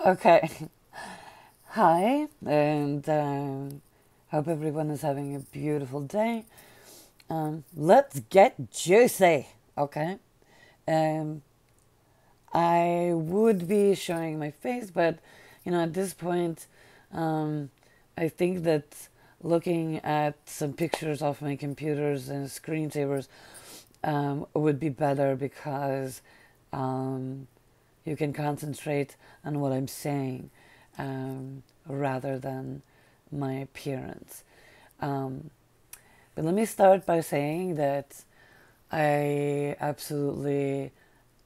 Okay. Hi, and hope everyone is having a beautiful day. Let's get juicy, okay? Um, I would be showing my face, but at this point, um, I think that looking at some pictures of my computers and screensavers would be better because um, you can concentrate on what I'm saying rather than my appearance. Um, but let me start by saying that I absolutely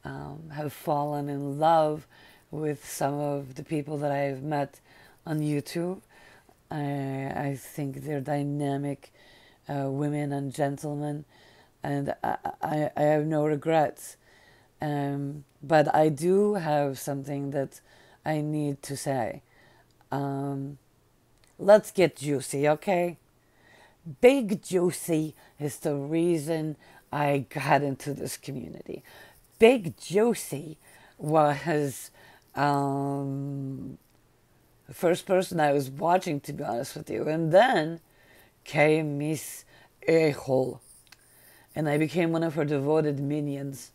have fallen in love with some of the people that I've met on YouTube. I think they're dynamic women and gentlemen, and I have no regrets. But I do have something that I need to say. Um, let's get juicy, okay? Big Juicy is the reason I got into this community. Big Juicy was the first person I was watching, to be honest with you. And then came Miss Echol, and I became one of her devoted minions.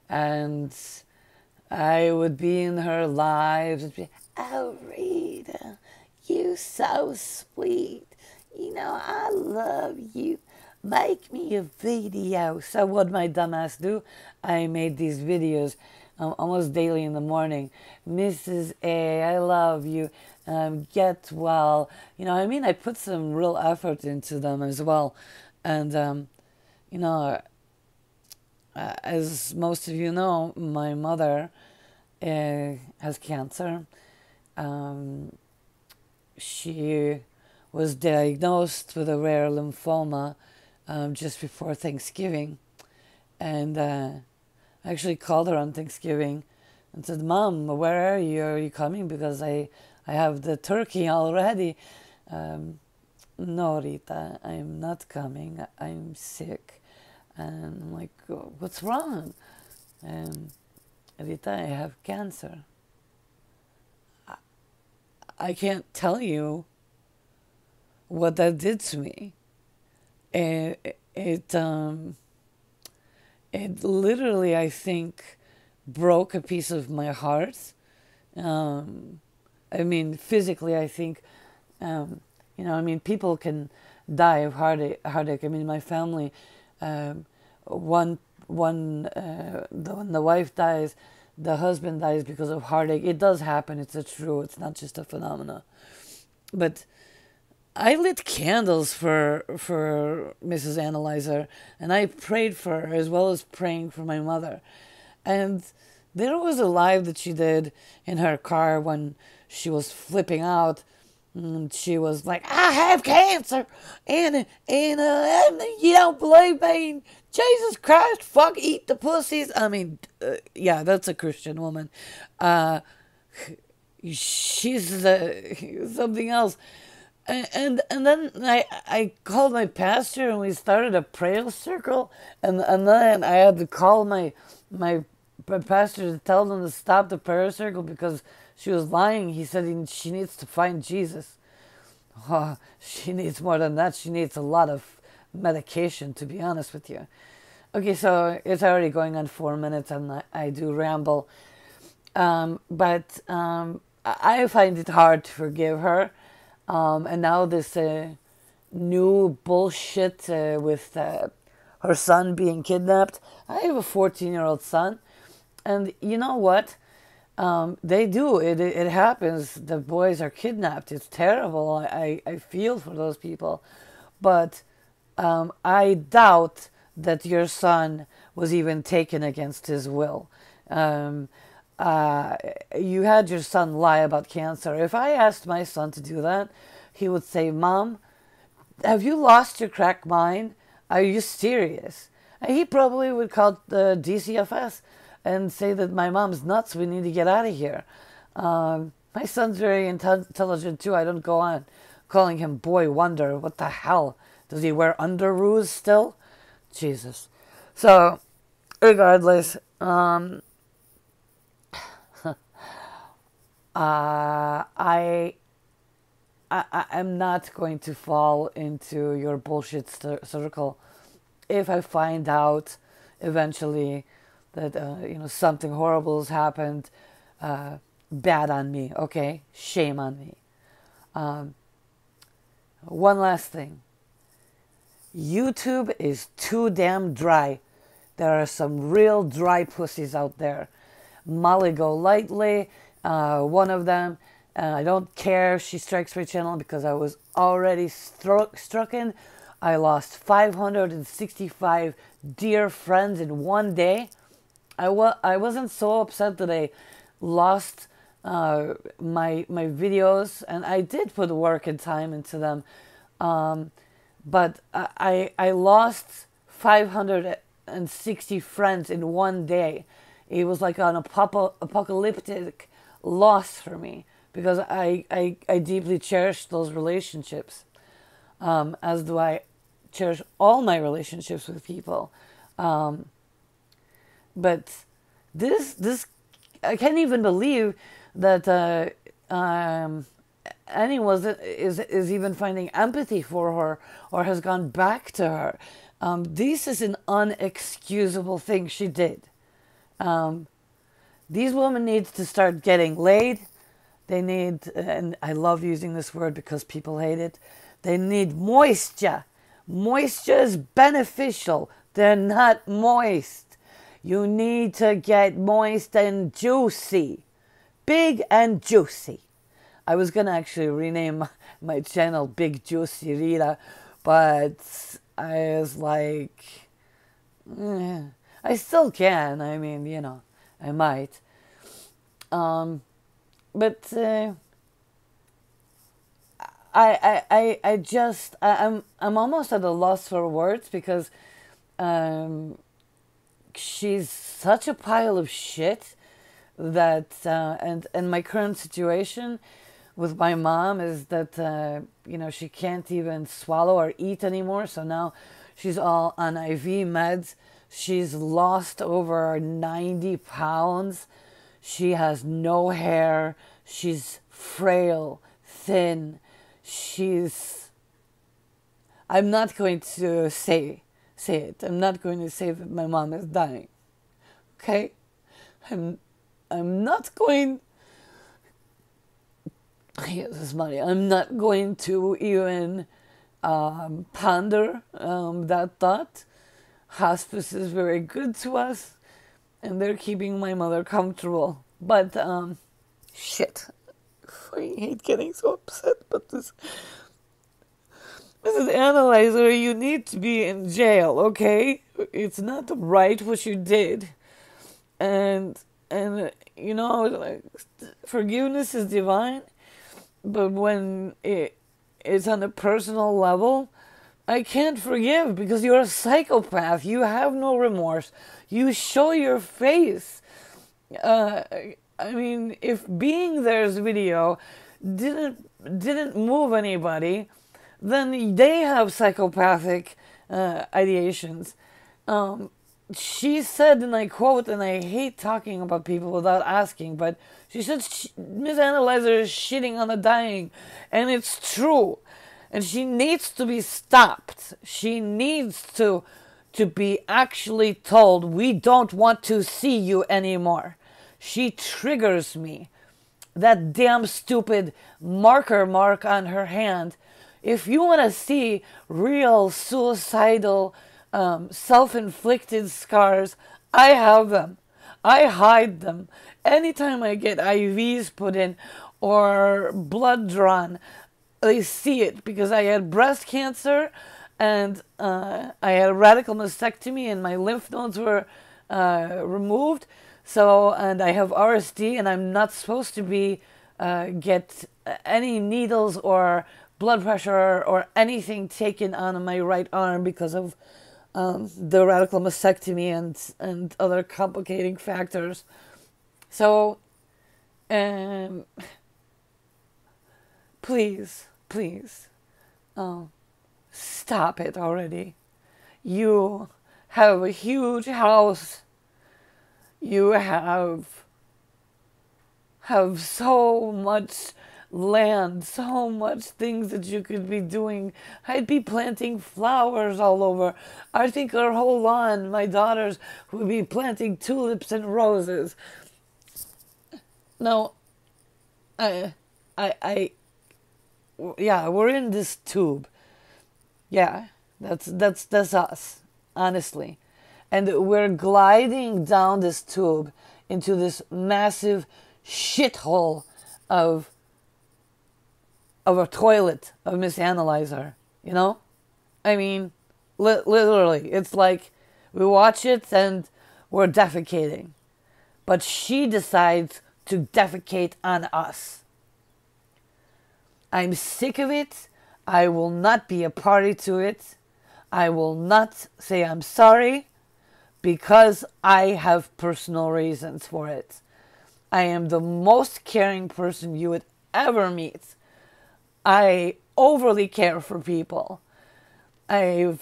And I would be in her lives and be, oh, Rita, you so sweet. I love you. Make me a video. So what my dumbass do? I made these videos almost daily in the morning. Mrs. A, I love you. Get well. I put some real effort into them as well. And, you know, as most of you know, my mother has cancer. Um, she was diagnosed with a rare lymphoma just before Thanksgiving. And I actually called her on Thanksgiving and said, Mom, where are you? Are you coming? Because I have the turkey already. No, Rita, I'm not coming. I'm sick. And I'm like, what's wrong? And Rita, I have cancer. I can't tell you what that did to me. It literally, I think, broke a piece of my heart. Physically, I think, people can die of heartache. My family, um, one, when the wife dies, the husband dies because of heartache. It does happen. It's not just a phenomena. But I lit candles for Mrs. Analyzer, and I prayed for her as well as praying for my mother. And there was a live that she did in her car when she was flipping out. And she was like, I have cancer, and you don't believe me. Jesus Christ, fuck, eat the pussies. Yeah, that's a Christian woman. She's something else. And then I called my pastor, and we started a prayer circle, and then I had to call my pastor to tell them to stop the prayer circle because she was lying. He said she needs to find Jesus. Oh, she needs more than that. She needs a lot of medication, to be honest with you. Okay, so it's already going on 4 minutes, and I do ramble. But I find it hard to forgive her. And now this new bullshit with her son being kidnapped. I have a 14-year-old son, and you know what? They do. It happens. The boys are kidnapped. It's terrible. I feel for those people. But I doubt that your son was even taken against his will. Um, you had your son lie about cancer. If I asked my son to do that, he would say, Mom, have you lost your crack mind? Are you serious? And he probably would call the DCFS and say that my mom's nuts. We need to get out of here. My son's very intelligent too. I don't go on calling him Boy Wonder. What the hell? Does he wear underoos still? Jesus. So, regardless, I I'm not going to fall into your bullshit circle if I find out eventually that something horrible has happened. Bad on me, okay? Shame on me. Um, One last thing. YouTube is too damn dry. There are some real dry pussies out there. Molly Golightly, one of them. I don't care if she strikes my channel because I was already strucken. I lost 565 dear friends in one day. I wasn't so upset that I lost my videos, and I did put work and time into them. But I lost 560 friends in one day. It was like an apocalyptic loss for me because I deeply cherish those relationships, as do I cherish all my relationships with people. But this I can't even believe that anyone is even finding empathy for her or has gone back to her. This is an unexcusable thing she did. These women need to start getting laid. They need, and I love using this word because people hate it, they need moisture. Moisture is beneficial. They're not moist. You need to get moist and juicy. Big and juicy. I was going to actually rename my channel Big Juicy Rita, but I was like, I still can. I mean, I might. But I'm almost at a loss for words because she's such a pile of shit that and my current situation with my mom is that she can't even swallow or eat anymore, so now she's all on IV meds. She's lost over 90 pounds. She has no hair. She's frail, thin. I'm not going to say it. I'm not going to say that my mom is dying. Okay? I'm not going. Yes, this money. I'm not going to even ponder that thought. Hospice is very good to us, and they're keeping my mother comfortable. But shit, I hate getting so upset. But this Mrs. Analyzer, you need to be in jail. Okay, it's not right what you did, and like, forgiveness is divine. But when it's on a personal level, I can't forgive because you're a psychopath. You have no remorse. You show your face. I mean, if being there's video didn't move anybody, then they have psychopathic ideations. She said, and I quote, and I hate talking about people without asking, but she said Miss Analyzer is shitting on the dying, and it's true. And she needs to be stopped. She needs to be actually told, we don't want to see you anymore. She triggers me. That damn stupid marker mark on her hand. If you want to see real suicidal, self-inflicted scars, I have them. I hide them. Anytime I get IVs put in or blood drawn, they see it because I had breast cancer and I had a radical mastectomy and my lymph nodes were removed. So, and I have RSD and I'm not supposed to be get any needles or blood pressure or anything taken on my right arm because of the radical mastectomy and other complicating factors. So, please, stop it already. You have a huge house. You have have so much land, so much things that you could be doing. I'd be planting flowers all over. I think our whole lawn, my daughters would be planting tulips and roses. No, I, I, yeah, we're in this tube. Yeah, that's us, honestly. And we're gliding down this tube into this massive shithole of a toilet of Miss Analyzer, you know? I mean, literally, it's like we watch it and we're defecating. But she decides to defecate on us. I'm sick of it. I will not be a party to it. I will not say I'm sorry because I have personal reasons for it. I am the most caring person you would ever meet. I overly care for people. I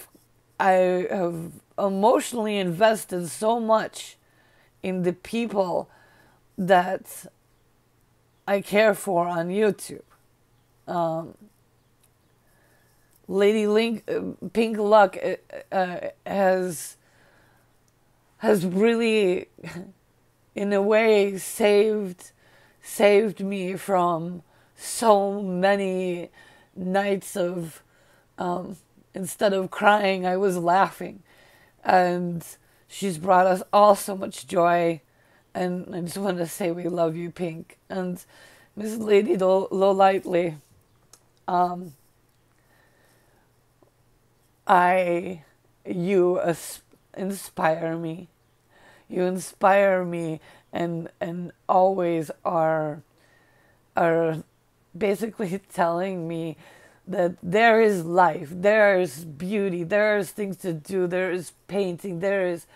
have emotionally invested so much in the people that I care for on YouTube. Lady Pink Luck has really, in a way, saved me from so many nights of instead of crying, I was laughing, and she's brought us all so much joy. And I just want to say we love you, Pink. And Miss Lady Lowlightly, you inspire me. You inspire me, and always are basically telling me that there is life, there is beauty, there is things to do, there is painting, there is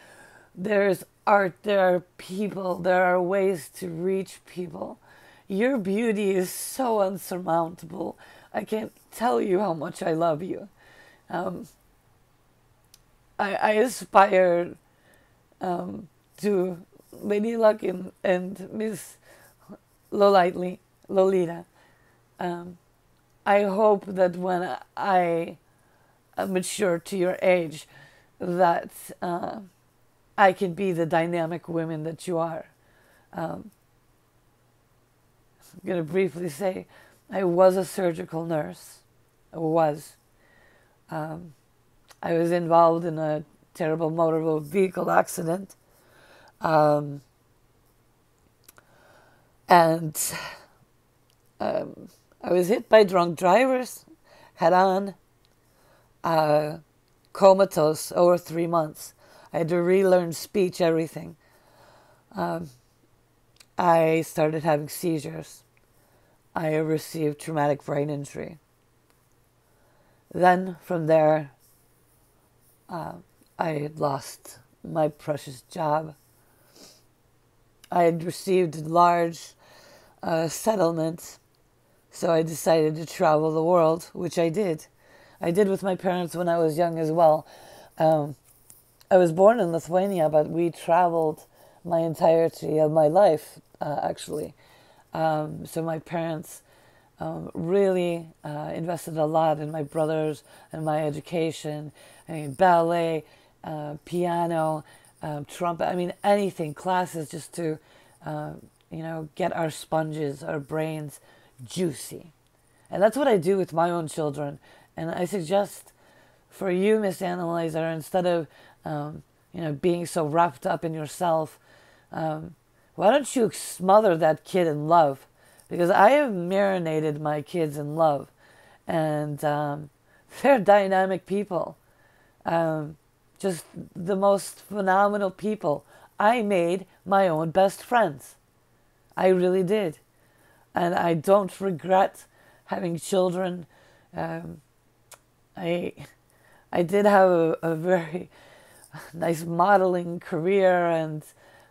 art, there are people, there are ways to reach people. Your beauty is so unsurmountable. I can't tell you how much I love you. I aspire to Lady Luck and Miss Lolita. I hope that when I mature to your age, that I can be the dynamic woman that you are. I'm going to briefly say I was a surgical nurse. I was. I was involved in a terrible motor vehicle accident. And I was hit by drunk drivers, head on, comatose over 3 months. I had to relearn speech, everything. I started having seizures. I received traumatic brain injury. Then, from there, I had lost my precious job. I had received a large settlement, so I decided to travel the world, which I did. I did with my parents when I was young as well. I was born in Lithuania, but we traveled my entirety of my life, actually. So my parents really invested a lot in my brothers and my education. I mean, ballet, piano, trumpet. I mean, anything, classes just to, get our sponges, our brains juicy. And that's what I do with my own children. And I suggest for you, Miss Analyzer, instead of, being so wrapped up in yourself, why don't you smother that kid in love? Because I have marinated my kids in love. And they're dynamic people. Just the most phenomenal people. I made my own best friends. I really did. And I don't regret having children. I did have a very nice modeling career, and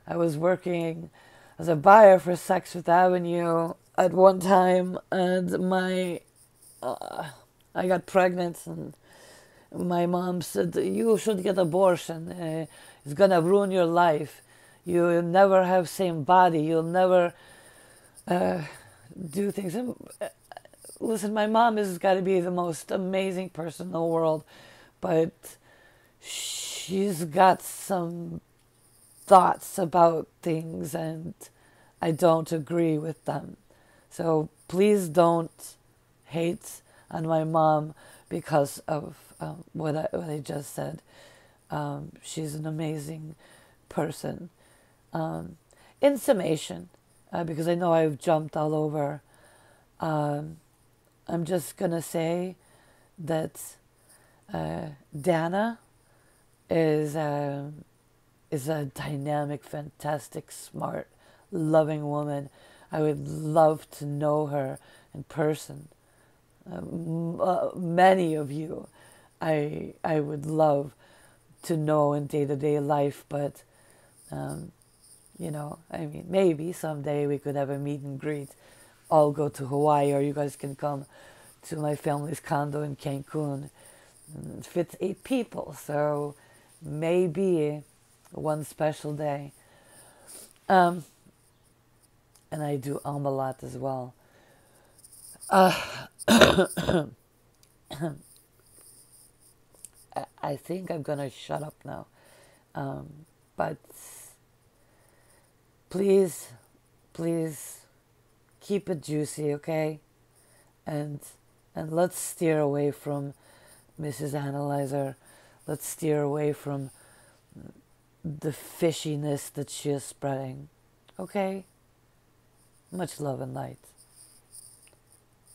I was working as a buyer for Sex Fifth Avenue at one time, and I got pregnant, and my mom said, you should get abortion. It's gonna ruin your life. You'll never have same body. You'll never do things. And listen, my mom has got to be the most amazing person in the world, but she's got some thoughts about things and I don't agree with them. So please don't hate on my mom because of what I just said. She's an amazing person. Um, in summation, because I know I've jumped all over, um, I'm just going to say that Dana is is a dynamic, fantastic, smart, loving woman. I would love to know her in person. Many of you, I would love to know in day to day life, but um, I mean, maybe someday we could have a meet and greet. I'll go to Hawaii, or you guys can come to my family's condo in Cancun. It fits 8 people, so maybe one special day. Um, and I do a lot as well. I think I'm gonna shut up now. But please, please keep it juicy, okay? And let's steer away from Mrs. Analyzer. Let's steer away from the fishiness that she is spreading. Okay? Much love and light.